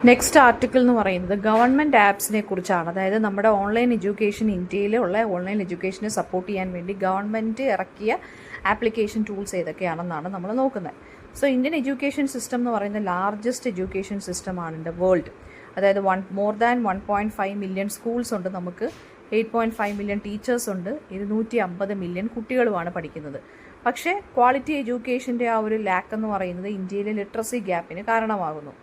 Next article എന്ന് പറയുന്നത് government ആപ്സിനെ കുറിച്ചാണ്. അതായത് നമ്മുടെ ഓൺലൈൻ എഡ്യൂക്കേഷൻ, ഇന്ത്യയിലുള്ള ഓൺലൈൻ എഡ്യൂക്കേഷനെ സപ്പോർട്ട് ചെയ്യാൻ വേണ്ടി ഗവൺമെൻറ് ഇറക്കിയ ആപ്ലിക്കേഷൻ ടൂൾസ് ഏതൊക്കെയാണെന്നാണ് നമ്മൾ നോക്കുന്നത്. സോ ഇന്ത്യൻ എഡ്യൂക്കേഷൻ സിസ്റ്റം എന്ന് പറയുന്ന ലാർജസ്റ്റ് എഡ്യൂക്കേഷൻ സിസ്റ്റമാണ് ഇൻ ദ വേൾഡ്. അതായത് മോർ ദാൻ 1.5 മില്യൺ സ്കൂൾസ് ഉണ്ട്, നമുക്ക് 8.5 മില്യൺ ടീച്ചേഴ്സ് ഉണ്ട്, 250 മില്യൺ കുട്ടികളുമാണ് പഠിക്കുന്നത്. പക്ഷേ ക്വാളിറ്റി എഡ്യൂക്കേഷൻ്റെ ആ ഒരു ലാക്ക് എന്ന് പറയുന്നത് ഇന്ത്യയിലെ ലിറ്ററസി ഗ്യാപ്പിന് കാരണമാകുന്നു.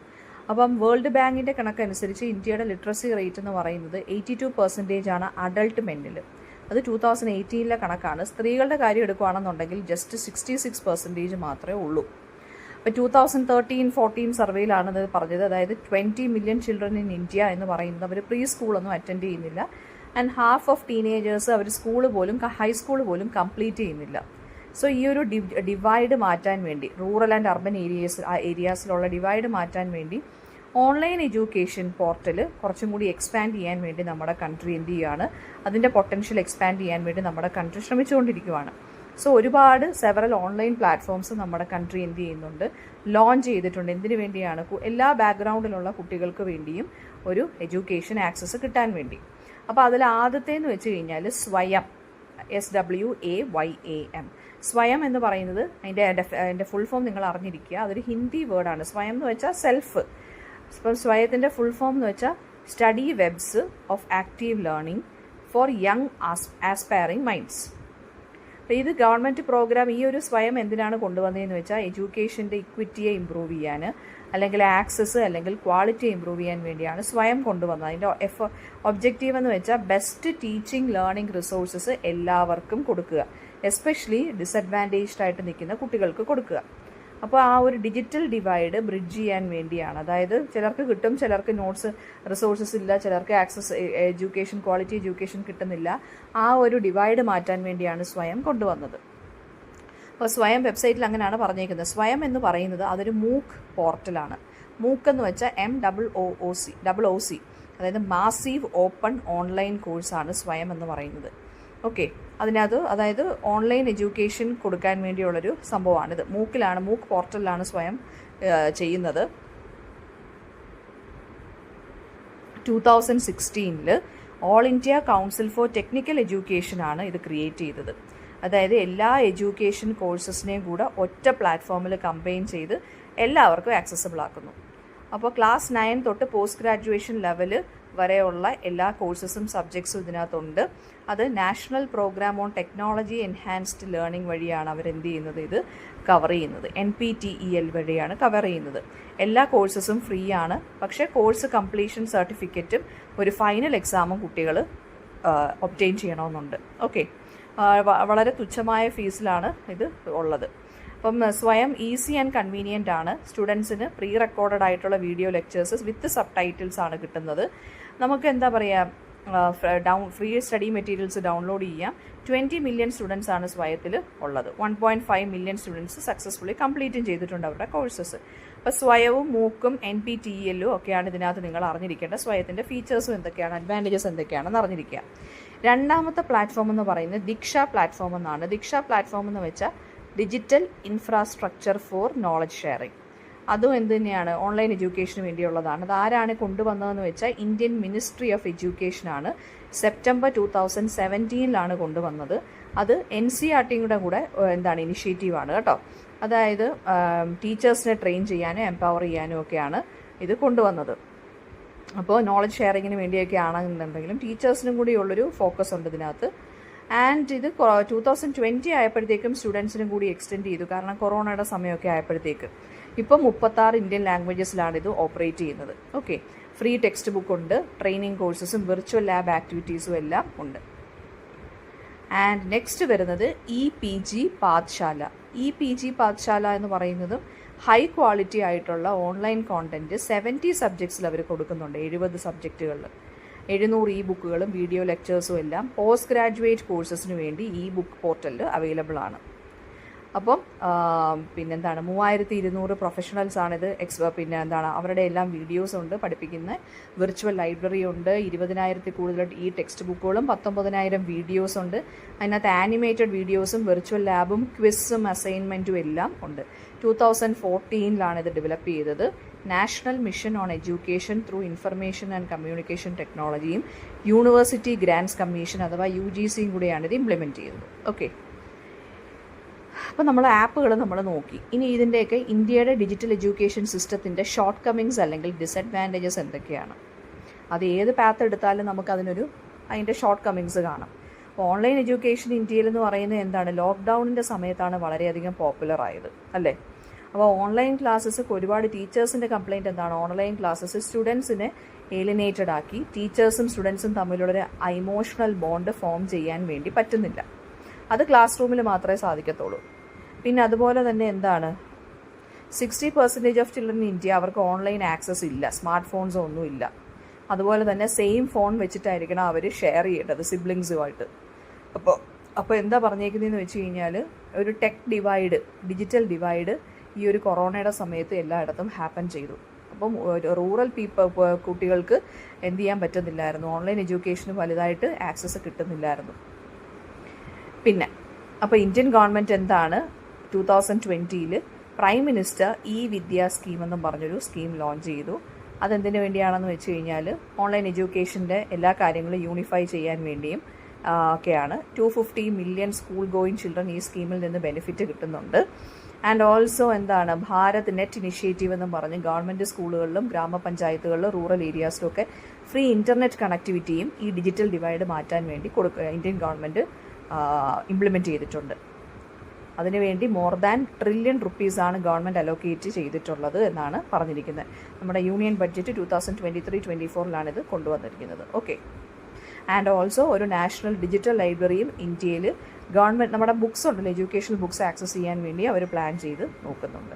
അപ്പം വേൾഡ് ബാങ്കിൻ്റെ കണക്കനുസരിച്ച് ഇന്ത്യയുടെ ലിറ്ററസി റേറ്റ് എന്ന് പറയുന്നത് 82% ആണ് അഡൾട്ട് മെന്നിൽ. അത് 2018 കണക്കാണ്. സ്ത്രീകളുടെ കാര്യം എടുക്കുകയാണെന്നുണ്ടെങ്കിൽ ജസ്റ്റ് 66% മാത്രമേ ഉള്ളൂ. അപ്പോൾ 2013-14 സർവേയിലാണ് ഇത് പറഞ്ഞത്. അതായത് 20 മില്യൺ ചിൽഡ്രൻ ഇൻ ഇന്ത്യ എന്ന് പറയുന്നത് അവർ പ്രീ സ്കൂളൊന്നും അറ്റൻഡ് ചെയ്യുന്നില്ല. ആൻഡ് ഹാഫ് ഓഫ് ടീനേജേഴ്സ് അവർ സ്കൂൾ പോലും ഹൈസ്കൂൾ പോലും കംപ്ലീറ്റ് ചെയ്യുന്നില്ല. സോ ഈ ഒരു ഡിവൈഡ് മാറ്റാൻ വേണ്ടി, റൂറൽ ആൻഡ് അർബൻ ഏരിയാസിലുള്ള ഡിവൈഡ് മാറ്റാൻ വേണ്ടി ഓൺലൈൻ എഡ്യൂക്കേഷൻ പോർട്ടൽ കുറച്ചും കൂടി എക്സ്പാൻഡ് ചെയ്യാൻ വേണ്ടി നമ്മുടെ കൺട്രി എന്ത് ചെയ്യുകയാണ്, അതിൻ്റെ പൊട്ടൻഷ്യൽ എക്സ്പാൻഡ് ചെയ്യാൻ വേണ്ടി നമ്മുടെ കൺട്രി ശ്രമിച്ചുകൊണ്ടിരിക്കുകയാണ്. സോ ഒരുപാട് സെവറൽ ഓൺലൈൻ പ്ലാറ്റ്ഫോംസ് നമ്മുടെ കൺട്രി എന്ത് ചെയ്യുന്നുണ്ട്, ലോഞ്ച് ചെയ്തിട്ടുണ്ട്. എന്തിനു വേണ്ടിയാണ്? എല്ലാ ബാക്ക്ഗ്രൗണ്ടിലുള്ള കുട്ടികൾക്ക് വേണ്ടിയും ഒരു എഡ്യൂക്കേഷൻ ആക്സസ് കിട്ടാൻ വേണ്ടി. അപ്പോൾ അതിൽ ആദ്യത്തേന്ന് വെച്ച് കഴിഞ്ഞാൽ സ്വയം, SWAYAM. സ്വയം എന്ന് പറയുന്നത് അതിൻ്റെ ഫുൾ ഫോം നിങ്ങൾ അറിഞ്ഞിരിക്കുക. അതൊരു ഹിന്ദി വേർഡാണ്. സ്വയം എന്ന് വെച്ചാൽ സെൽഫ്. ഇപ്പം സ്വയത്തിൻ്റെ ഫുൾ ഫോം എന്ന് വെച്ചാൽ study webs of active learning four young aspiring minds. അപ്പോൾ ഇത് ഗവൺമെൻറ് പ്രോഗ്രാം. ഈ ഒരു സ്വയം എന്തിനാണ് കൊണ്ടുവന്നതെന്ന് വെച്ചാൽ എഡ്യൂക്കേഷൻ്റെ ഇക്വിറ്റിയെ ഇമ്പ്രൂവ് ചെയ്യാൻ, അല്ലെങ്കിൽ ആക്സസ് അല്ലെങ്കിൽ ക്വാളിറ്റി ഇമ്പ്രൂവ് ചെയ്യാൻ വേണ്ടിയാണ് സ്വയം കൊണ്ടുവന്നത്. അതിൻ്റെ ഒബ്ജക്റ്റീവ് എന്ന് വെച്ചാൽ ബെസ്റ്റ് ടീച്ചിങ് ലേണിംഗ് റിസോഴ്സസ് എല്ലാവർക്കും കൊടുക്കുക, എസ്പെഷ്യലി ഡിസഡ്വാൻറ്റേജ്ഡ് ആയിട്ട് നിൽക്കുന്ന കുട്ടികൾക്ക് കൊടുക്കുക. അപ്പോൾ ആ ഒരു ഡിജിറ്റൽ ഡിവൈഡ് ബ്രിഡ്ജ് ചെയ്യാൻ വേണ്ടിയാണ്. അതായത് ചിലർക്ക് കിട്ടും, ചിലർക്ക് നോട്ട്സ് റിസോഴ്സസ് ഇല്ല, ചിലർക്ക് ആക്സസ് എഡ്യൂക്കേഷൻ, ക്വാളിറ്റി എഡ്യൂക്കേഷൻ കിട്ടുന്നില്ല. ആ ഒരു ഡിവൈഡ് മാറ്റാൻ വേണ്ടിയാണ് സ്വയം കൊണ്ടുവന്നത്. അപ്പോൾ സ്വയം വെബ്സൈറ്റിൽ അങ്ങനെയാണ് പറഞ്ഞേക്കുന്നത്. സ്വയം എന്ന് പറയുന്നത് അതൊരു മൂക്ക് പോർട്ടലാണ്. മൂക്ക് എന്ന് വെച്ചാൽ MOOC, അതായത് മാസീവ് ഓപ്പൺ ഓൺലൈൻ കോഴ്സാണ് സ്വയം എന്ന് പറയുന്നത്. ഓക്കെ, അതായത് ഓൺലൈൻ എഡ്യൂക്കേഷൻ കൊടുക്കാൻ വേണ്ടിയുള്ളൊരു സംഭവമാണിത്. മൂക്ക് പോർട്ടലിലാണ് സ്വയം ചെയ്യുന്നത്. 2016 all India council for technical എഡ്യൂക്കേഷനാണ് ഇത് ക്രിയേറ്റ് ചെയ്തത്. അതായത് എല്ലാ എഡ്യൂക്കേഷൻ കോഴ്സസിനെയും കൂടെ ഒറ്റ പ്ലാറ്റ്ഫോമിൽ കമ്പൈൻ ചെയ്ത് എല്ലാവർക്കും ആക്സസിബിൾ ആക്കുന്നു. അപ്പോൾ ക്ലാസ് 9 തൊട്ട് പോസ്റ്റ് ഗ്രാജുവേഷൻ ലെവൽ വരെയുള്ള എല്ലാ കോഴ്സസും സബ്ജക്ട്സും ഇതിനകത്തുണ്ട്. അത് national programme on technology enhanced learning വഴിയാണ് അവരെന്ത് ചെയ്യുന്നത്, ഇത് കവർ ചെയ്യുന്നത്. NPTEL വഴിയാണ് കവർ ചെയ്യുന്നത്. എല്ലാ കോഴ്സസും ഫ്രീ ആണ്. പക്ഷേ കോഴ്സ് കംപ്ലീഷൻ സർട്ടിഫിക്കറ്റും ഒരു ഫൈനൽ എക്സാമും കുട്ടികൾ ഒബ്റ്റെയിൻ ചെയ്യണമെന്നുണ്ട്. ഓക്കെ, വളരെ തുച്ഛമായ ഫീസിലാണ് ഇത് ഉള്ളത്. അപ്പം സ്വയം ഈസി ആൻഡ് കൺവീനിയൻ്റ് ആണ്. സ്റ്റുഡൻസിന് പ്രീ റെക്കോർഡഡ് ആയിട്ടുള്ള വീഡിയോ ലെക്ചേഴ്സ് വിത്ത് സബ് ടൈറ്റിൽസ് ആണ് കിട്ടുന്നത്. നമുക്ക് എന്താ പറയുക, ഫ്രീ സ്റ്റഡി മെറ്റീരിയൽസ് ഡൗൺലോഡ് ചെയ്യാം. 20 മില്യൺ സ്റ്റുഡൻസ് ആണ് സ്വയത്തിൽ ഉള്ളത്. 1.5 മില്യൺ സ്റ്റുഡൻസ് സക്സസ്ഫുള്ളി കംപ്ലീറ്റും ചെയ്തിട്ടുണ്ട് അവരുടെ കോഴ്സസ്. അപ്പോൾ സ്വയവും മൂക്കും NPTEL ഒക്കെയാണ് ഇതിനകത്ത് നിങ്ങൾ അറിഞ്ഞിരിക്കേണ്ടത്. സ്വയത്തിൻ്റെ ഫീച്ചേഴ്സും എന്തൊക്കെയാണ്, അഡ്വാൻറ്റേജസ് എന്തൊക്കെയാണെന്ന് അറിഞ്ഞിരിക്കുക. രണ്ടാമത്തെ പ്ലാറ്റ്ഫോം എന്ന് പറയുന്നത് ദീക്ഷ പ്ലാറ്റ്ഫോം എന്നാണ്. ദീക്ഷ പ്ലാറ്റ്ഫോം എന്ന് വെച്ചാൽ digital infrastructure four knowledge sharing. അതും എന്ത് തന്നെയാണ്, ഓൺലൈൻ എഡ്യൂക്കേഷന് വേണ്ടിയുള്ളതാണ്. അത് ആരാണ് കൊണ്ടുവന്നതെന്ന് വെച്ചാൽ ഇന്ത്യൻ മിനിസ്ട്രി ഓഫ് എഡ്യൂക്കേഷനാണ്. സെപ്റ്റംബർ 2017 കൊണ്ടുവന്നത്. അത് NCERTയുടെ കൂടെ ഇനിഷ്യേറ്റീവാണ് കേട്ടോ. അതായത് ടീച്ചേഴ്സിനെ ട്രെയിൻ ചെയ്യാനും എംപവർ ചെയ്യാനും ഒക്കെയാണ് ഇത് കൊണ്ടുവന്നത്. അപ്പോൾ നോളജ് ഷെയറിങ്ങിന് വേണ്ടിയൊക്കെ ആണെന്നുണ്ടെങ്കിലും ടീച്ചേഴ്സിനും കൂടി ഉള്ളൊരു ഫോക്കസ് ഉണ്ട് ഇതിനകത്ത്. ആൻഡ് ഇത് 2020 ആയപ്പോഴത്തേക്കും സ്റ്റുഡൻസിനും കൂടി എക്സ്റ്റെൻഡ് ചെയ്തു, കാരണം കൊറോണയുടെ സമയമൊക്കെ ആയപ്പോഴത്തേക്ക്. ഇപ്പം 36 ഇന്ത്യൻ ലാംഗ്വേജസിലാണ് ഇത് ഓപ്പറേറ്റ് ചെയ്യുന്നത്. ഓക്കെ, ഫ്രീ ടെക്സ്റ്റ് ബുക്ക് ഉണ്ട്, ട്രെയിനിങ് കോഴ്സസും വിർച്വൽ ലാബ് ആക്ടിവിറ്റീസും എല്ലാം ഉണ്ട്. ആൻഡ് നെക്സ്റ്റ് വരുന്നത് EPG പാഠശാല. EPG പാഠശാല എന്ന് പറയുന്നതും ഹൈ ക്വാളിറ്റി ആയിട്ടുള്ള ഓൺലൈൻ കോണ്ടൻറ്റ് 70 സബ്ജക്ട്സിൽ അവർ കൊടുക്കുന്നുണ്ട്. 70 സബ്ജക്റ്റുകളിൽ 700 ബുക്കുകളും വീഡിയോ ലെക്ചേഴ്സും എല്ലാം പോസ്റ്റ് ഗ്രാജുവേറ്റ് കോഴ്സസിന് വേണ്ടി ബുക്ക് പോർട്ടലിൽ അവൈലബിൾ ആണ്. അപ്പം 3200 പ്രൊഫഷണൽസാണിത്. അവരുടെ എല്ലാം വീഡിയോസ് ഉണ്ട്, പഠിപ്പിക്കുന്ന വിർച്വൽ ലൈബ്രറി ഉണ്ട്, 20,000 കൂടുതൽ ടെക്സ്റ്റ് ബുക്കുകളും 19,000 വീഡിയോസ് ഉണ്ട്. അതിനകത്ത് ആനിമേറ്റഡ് വീഡിയോസും വിർച്വൽ ലാബും ക്വിസും അസൈൻമെൻറ്റും എല്ലാം ഉണ്ട്. 2014 ഇത് ഡെവലപ്പ് ചെയ്തത്. National mission on education through information and communication ടെക്നോളജിയും യൂണിവേഴ്സിറ്റി ഗ്രാൻസ് കമ്മീഷൻ അഥവാ UGC കൂടെയാണ് ഇത് ഇംപ്ലിമെൻറ്റ് ചെയ്തത്. ഓക്കെ, അപ്പോൾ നമ്മൾ ആപ്പുകൾ നമ്മൾ നോക്കി. ഇനി ഇതിൻ്റെയൊക്കെ ഇന്ത്യയുടെ ഡിജിറ്റൽ എഡ്യൂക്കേഷൻ സിസ്റ്റത്തിൻ്റെ ഷോർട്ട് കമ്മിങ്സ് അല്ലെങ്കിൽ ഡിസഡ്വാൻറ്റേജസ് എന്തൊക്കെയാണ്? അത് ഏത് പാത്ത് എടുത്താലും നമുക്കതിനൊരു അതിൻ്റെ ഷോർട്ട് കമ്മിങ്സ് കാണാം. അപ്പോൾ ഓൺലൈൻ എഡ്യൂക്കേഷൻ ഇന്ത്യയിൽ എന്ന് പറയുന്നത് എന്താണ്, ലോക്ക്ഡൗണിൻ്റെ സമയത്താണ് വളരെയധികം പോപ്പുലർ ആയത് അല്ലേ. അപ്പോൾ ഓൺലൈൻ ക്ലാസ്സസ് ഒരുപാട് ടീച്ചേഴ്സിൻ്റെ കംപ്ലയിൻറ്റ് എന്താണ്, ഓൺലൈൻ ക്ലാസ്സസ് സ്റ്റുഡൻസിനെ ഏലിനേറ്റഡ് ആക്കി ടീച്ചേഴ്സും സ്റ്റുഡൻസും തമ്മിലുള്ളൊരു ഇമോഷണൽ ബോണ്ട് ഫോം ചെയ്യാൻ വേണ്ടി പറ്റുന്നില്ല. അത് ക്ലാസ് റൂമിൽ മാത്രമേ സാധിക്കത്തുള്ളൂ. പിന്നെ അതുപോലെ തന്നെ എന്താണ്, 60% ഓഫ് ചിൽഡ്രൻ ഇൻ ഇന്ത്യ അവർക്ക് ഓൺലൈൻ ആക്സസ് ഇല്ല, സ്മാർട്ട് ഫോൺസോ ഒന്നും ഇല്ല. അതുപോലെ തന്നെ സെയിം ഫോൺ വെച്ചിട്ടായിരിക്കണം അവർ ഷെയർ ചെയ്യേണ്ടത് സിബ്ലിങ്സുമായിട്ട്. അപ്പോൾ എന്താ പറഞ്ഞേക്കുന്നതെന്ന് വെച്ച് കഴിഞ്ഞാൽ ഒരു ടെക് ഡിവൈഡ്, ഡിജിറ്റൽ ഡിവൈഡ് ഈ ഒരു കൊറോണയുടെ സമയത്ത് എല്ലായിടത്തും ഹാപ്പൻ ചെയ്തു. അപ്പം റൂറൽ കുട്ടികൾക്ക് എന്ത് ചെയ്യാൻ പറ്റുന്നില്ലായിരുന്നു, ഓൺലൈൻ എഡ്യൂക്കേഷന് വലുതായിട്ട് ആക്സസ് കിട്ടുന്നില്ലായിരുന്നു. പിന്നെ അപ്പോൾ ഇന്ത്യൻ ഗവൺമെൻറ് എന്താണ് 2020 പ്രൈം മിനിസ്റ്റർ വിദ്യ സ്കീം എന്നും പറഞ്ഞൊരു സ്കീം ലോഞ്ച് ചെയ്തു. അതെന്തിനു വേണ്ടിയാണെന്ന് വെച്ച് കഴിഞ്ഞാൽ ഓൺലൈൻ എഡ്യൂക്കേഷൻ്റെ എല്ലാ കാര്യങ്ങളും യൂണിഫൈ ചെയ്യാൻ വേണ്ടിയും ഒക്കെയാണ്. 250 മില്യൺ സ്കൂൾ ഗോയിങ് ചിൽഡ്രൻ ഈ സ്കീമിൽ നിന്ന് ബെനിഫിറ്റ് കിട്ടുന്നുണ്ട്. ആൻഡ് ഓൾസോ എന്താണ്, ഭാരത് നെറ്റ് ഇനിഷ്യേറ്റീവ് എന്നും പറഞ്ഞ് ഗവൺമെൻറ് സ്കൂളുകളിലും ഗ്രാമപഞ്ചായത്തുകളിലും റൂറൽ ഏരിയാസിലൊക്കെ ഫ്രീ ഇൻ്റർനെറ്റ് കണക്ടിവിറ്റിയും ഈ ഡിജിറ്റൽ ഡിവൈഡ് മാറ്റാൻ വേണ്ടി ഇന്ത്യൻ ഗവൺമെൻറ് ഇംപ്ലിമെൻറ്റ് ചെയ്തിട്ടുണ്ട്. അതിനുവേണ്ടി മോർ ദാൻ $1 ട്രില്യൺ ആണ് ഗവൺമെൻറ് അലോക്കേറ്റ് ചെയ്തിട്ടുള്ളത് എന്നാണ് പറഞ്ഞിരിക്കുന്നത്. നമ്മുടെ യൂണിയൻ ബഡ്ജറ്റ് 2023-24 ഇത് കൊണ്ടുവന്നിരിക്കുന്നത്. ഓക്കെ, ആൻഡ് ഓൾസോ ഒരു നാഷണൽ ഡിജിറ്റൽ ലൈബ്രറിയും ഇന്ത്യയിൽ ഗവൺമെൻറ് നമ്മുടെ ബുക്സ് ഉണ്ടല്ലോ, എഡ്യൂക്കേഷണൽ ബുക്സ് ആക്സസ് ചെയ്യാൻ വേണ്ടി അവർ പ്ലാൻ ചെയ്ത് നോക്കുന്നുണ്ട്.